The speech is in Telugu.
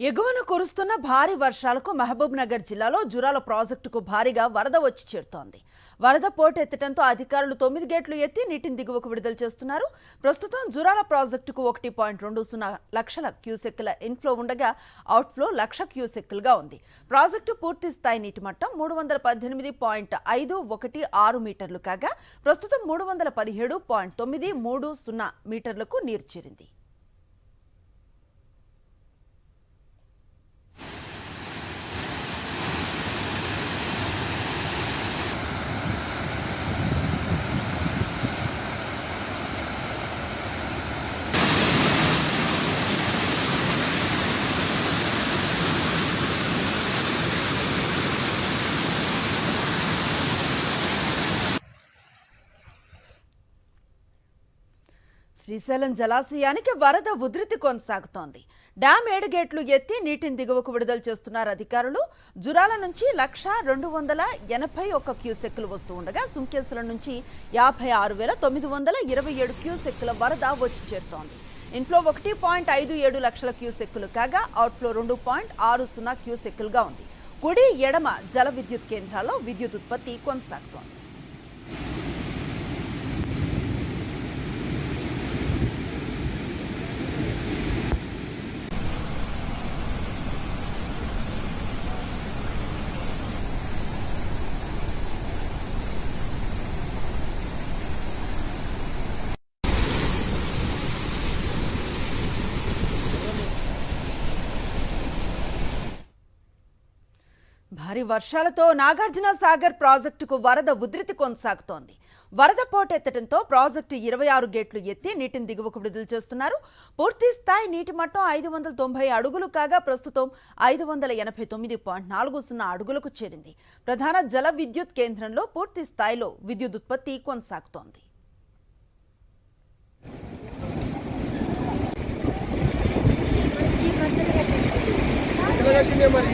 ఎగువన కురుస్తున్న భారీ వర్షాలకు మహబూబ్ నగర్ జిల్లాలో జురాల ప్రాజెక్టుకు భారీగా వరద వచ్చి చేరుతోంది. వరద పోటెత్తడంతో అధికారులు 9 గేట్లు ఎత్తి నీటిని దిగువకు విడుదల చేస్తున్నారు. ప్రస్తుతం జురాల ప్రాజెక్టుకు 1.20 లక్షల క్యూసెక్కుల ఇన్ఫ్లో ఉండగా అవుట్ఫ్లో 1,00,000 క్యూసెక్కులుగా ఉంది. ప్రాజెక్టు పూర్తి స్థాయి నీటి మట్టం 318.516 మీటర్లు కాగా ప్రస్తుతం 317.930 మీటర్లకు నీరు చేరింది. శ్రీశైలం జలాశయానికి వరద ఉధృతి కొనసాగుతోంది. డ్యాం 7 గేట్లు ఎత్తి నీటిని దిగువకు విడుదల చేస్తున్నారు అధికారులు. జురాల నుంచి 1,281 క్యూసెక్కులు వస్తూ ఉండగా సుంకేసుల నుంచి 56,927 క్యూసెక్కుల వరద వచ్చి చేరుతోంది. ఇన్ఫ్లో 1.57 లక్షల క్యూసెక్కులు కాగా అవుట్ఫ్లో 2.60 క్యూసెక్కులుగా ఉంది. కుడి ఎడమ జల విద్యుత్ కేంద్రాల్లో విద్యుత్ ఉత్పత్తి కొనసాగుతోంది. భారీ వర్షాలతో నాగార్జున సాగర్ ప్రాజెక్టుకు వరద ఉధృతి కొనసాగుతోంది. వరద పోటెత్తడంతో ప్రాజెక్టు 26 గేట్లు ఎత్తి నీటిని దిగువకు విడుదల చేస్తున్నారు. పూర్తి స్థాయి నీటి మట్టం 590 అడుగులు కాగా ప్రస్తుతం 589.40 అడుగులకు చేరింది. ప్రధాన జల విద్యుత్ కేంద్రంలో పూర్తి స్థాయిలో విద్యుత్ ఉత్పత్తి కొనసాగుతోంది. మరి